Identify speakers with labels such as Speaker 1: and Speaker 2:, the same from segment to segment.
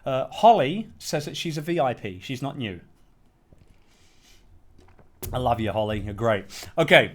Speaker 1: Holly says that she's a VIP. She's not new. I love you, Holly. You're great. Okay,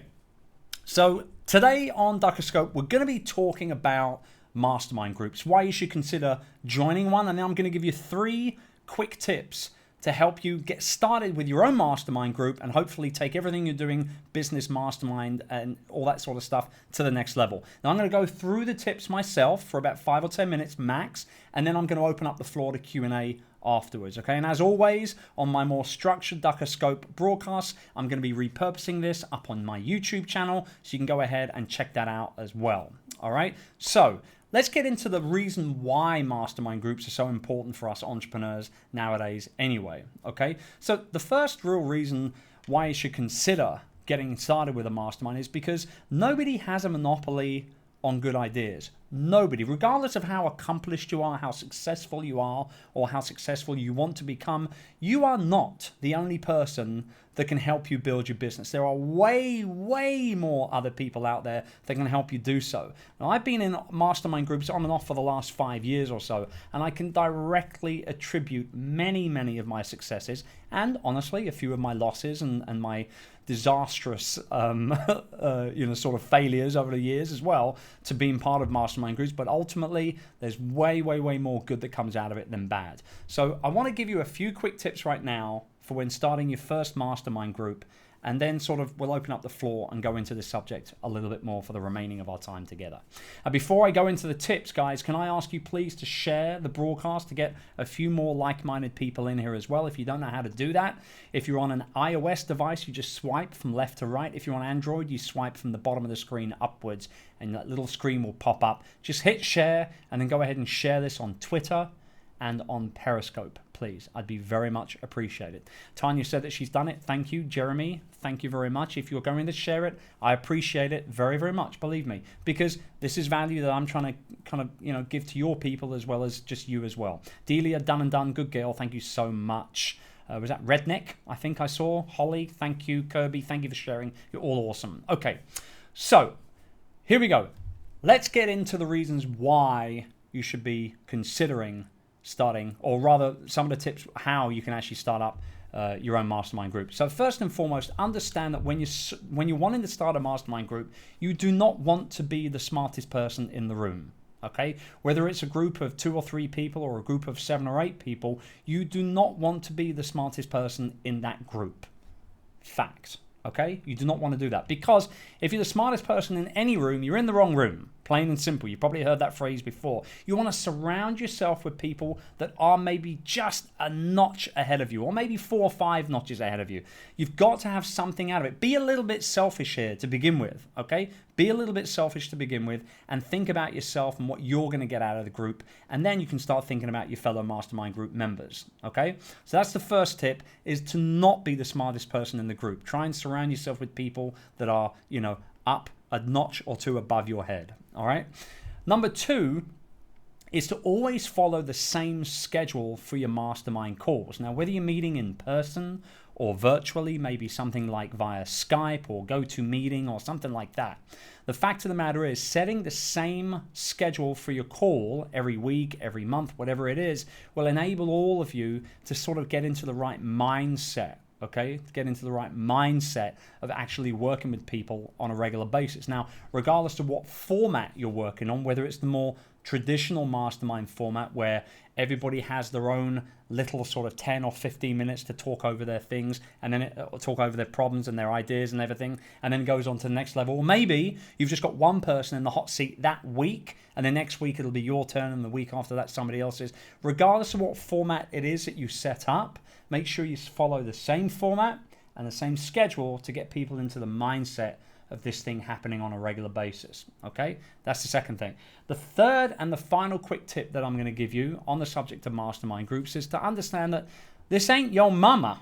Speaker 1: so today on Duckerscope, we're going to be talking about mastermind groups, why you should consider joining one, and then I'm going to give you 3 quick tips to help you get started with your own mastermind group and hopefully take everything you're doing, business, mastermind, and all that sort of stuff to the next level. Now, I'm going to go through the tips myself for about 5 or 10 minutes max, and then I'm going to open up the floor to Q&A afterwards, okay? And as always, on my more structured Duckerscope broadcasts, I'm going to be repurposing this up on my YouTube channel, so you can go ahead and check that out as well, all right? So let's get into the reason why mastermind groups are so important for us entrepreneurs nowadays anyway, okay? So the first real reason why you should consider getting started with a mastermind is because nobody has a monopoly on good ideas. Nobody, regardless of how accomplished you are, how successful you are, or how successful you want to become, you are not the only person that can help you build your business. There are way, way more other people out there that can help you do so. Now, I've been in mastermind groups on and off for the last 5 years or so, and I can directly attribute many, many of my successes, and honestly, a few of my losses and my disastrous, sort of failures over the years as well, to being part of mastermind groups. But ultimately, there's way, way, way more good that comes out of it than bad. So I want to give you a few quick tips right now for when starting your first mastermind group, and then sort of we'll open up the floor and go into this subject a little bit more for the remaining of our time together. And before I go into the tips, guys, can I ask you please to share the broadcast to get a few more like-minded people in here as well? If you don't know how to do that, if you're on an iOS device, you just swipe from left to right. If you're on Android, you swipe from the bottom of the screen upwards, and that little screen will pop up. Just hit share, and then go ahead and share this on Twitter and on Periscope, please. I'd be very much appreciated. Tanya said that she's done it. Thank you. Jeremy, thank you very much. If you're going to share it, I appreciate it very, very much, believe me, because this is value that I'm trying to kind of, give to your people as well as just you as well. Delia, done and done. Good girl. Thank you so much. Was that Redneck? I think I saw. Holly, thank you. Kirby, thank you for sharing. You're all awesome. Okay, so here we go. Let's get into the reasons why you should be considering starting, or rather some of the tips how you can actually start up your own mastermind group. So first and foremost, understand that when you're wanting to start a mastermind group, you do not want to be the smartest person in the room. Okay, whether it's a group of 2 or 3 people or a group of 7 or 8 people, you do not want to be the smartest person in that group. Fact. Okay, you do not want to do that, because if you're the smartest person in any room, you're in the wrong room. Plain and simple. You probably heard that phrase before. You want to surround yourself with people that are maybe just a notch ahead of you, or maybe 4 or 5 notches ahead of you. You've got to have something out of it. Be a little bit selfish here to begin with, okay? Be a little bit selfish to begin with, and think about yourself and what you're going to get out of the group, and then you can start thinking about your fellow mastermind group members, okay? So that's the first tip, is to not be the smartest person in the group. Try and surround yourself with people that are, up a notch or 2 above your head, all right? Number 2 is to always follow the same schedule for your mastermind calls. Now, whether you're meeting in person or virtually, maybe something like via Skype or GoToMeeting or something like that, the fact of the matter is setting the same schedule for your call every week, every month, whatever it is, will enable all of you to sort of get into the right mindset. Okay, to get into the right mindset of actually working with people on a regular basis. Now, regardless of what format you're working on, whether it's the more traditional mastermind format where everybody has their own little sort of 10 or 15 minutes to talk over their things, and then talk over their problems and their ideas and everything, and then goes on to the next level. Or maybe you've just got one person in the hot seat that week, and the next week it'll be your turn, and the week after that somebody else's. Regardless of what format it is that you set up, make sure you follow the same format and the same schedule to get people into the mindset of this thing happening on a regular basis. Okay, that's the second thing. The third and the final quick tip that I'm going to give you on the subject of mastermind groups is to understand that this ain't your mama.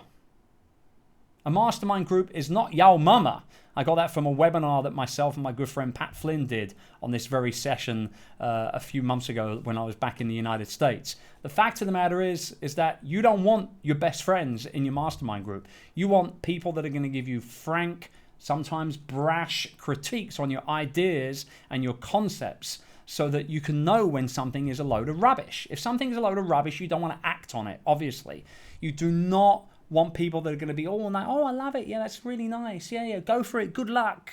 Speaker 1: A mastermind group is not your mama. I got that from a webinar that myself and my good friend Pat Flynn did on this very session a few months ago when I was back in the United States. The fact of the matter is that you don't want your best friends in your mastermind group. You want people that are going to give you frank, sometimes brash critiques on your ideas and your concepts so that you can know when something is a load of rubbish. If something is a load of rubbish, you don't want to act on it, obviously. You do not want people that are going to be all like, oh, I love it. Yeah, that's really nice. Yeah, go for it. Good luck.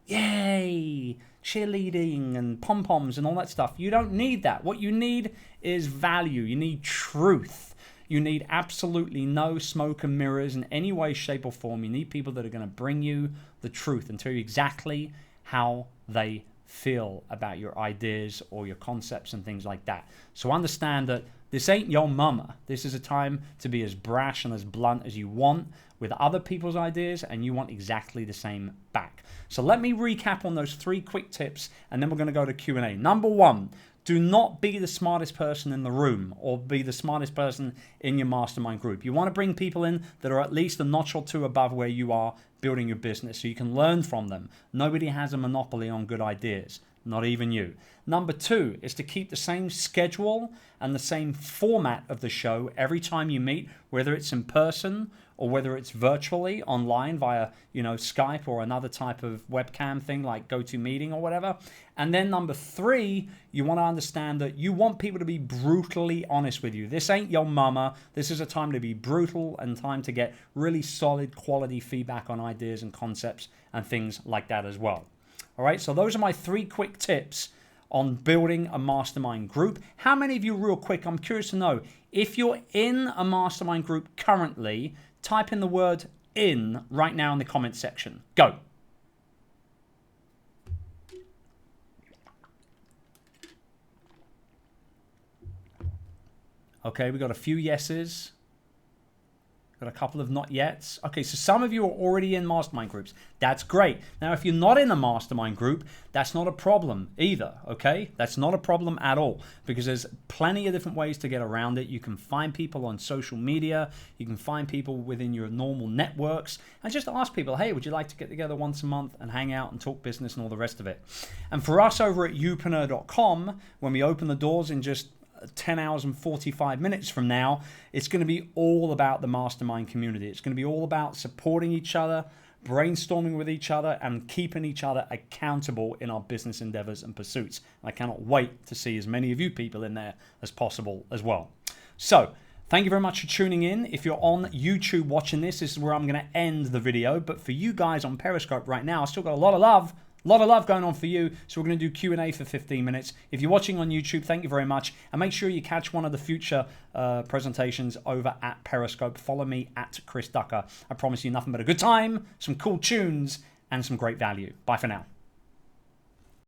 Speaker 1: Yay. Cheerleading and pom-poms and all that stuff. You don't need that. What you need is value. You need truth. You need absolutely no smoke and mirrors in any way, shape, or form. You need people that are going to bring you the truth and tell you exactly how they feel about your ideas or your concepts and things like that. So understand that this ain't your mama. This is a time to be as brash and as blunt as you want with other people's ideas, and you want exactly the same back. So let me recap on those 3 quick tips, and then we're going to go to Q&A. Number 1, do not be the smartest person in the room or be the smartest person in your mastermind group. You want to bring people in that are at least a notch or 2 above where you are building your business so you can learn from them. Nobody has a monopoly on good ideas, not even you. Number 2 is to keep the same schedule and the same format of the show every time you meet, whether it's in person or whether it's virtually online via, Skype or another type of webcam thing like GoToMeeting or whatever. And then number 3, you want to understand that you want people to be brutally honest with you. This ain't your mama. This is a time to be brutal and time to get really solid quality feedback on ideas and concepts and things like that as well. All right, so those are my 3 quick tips on building a mastermind group. How many of you, real quick, I'm curious to know, if you're in a mastermind group currently, type in the word in right now in the comments section. Go. Okay, we got a few yeses. Got a couple of not yets. Okay, so some of you are already in mastermind groups. That's great. Now, if you're not in a mastermind group, that's not a problem either, okay? That's not a problem at all because there's plenty of different ways to get around it. You can find people on social media. You can find people within your normal networks and just ask people, hey, would you like to get together once a month and hang out and talk business and all the rest of it? And for us over at youpreneur.com, when we open the doors in just 10 hours and 45 minutes from now, it's going to be all about the mastermind community. It's going to be all about supporting each other, brainstorming with each other, and keeping each other accountable in our business endeavors and pursuits. I cannot wait to see as many of you people in there as possible as well. So, thank you very much for tuning in. If you're on YouTube watching this is where I'm going to end the video. But for you guys on Periscope right now, I still got a lot of love going on for you. So we're going to do Q&A for 15 minutes. If you're watching on YouTube, thank you very much. And make sure you catch one of the future presentations over at Periscope. Follow me at Chris Ducker. I promise you nothing but a good time, some cool tunes, and some great value. Bye for now.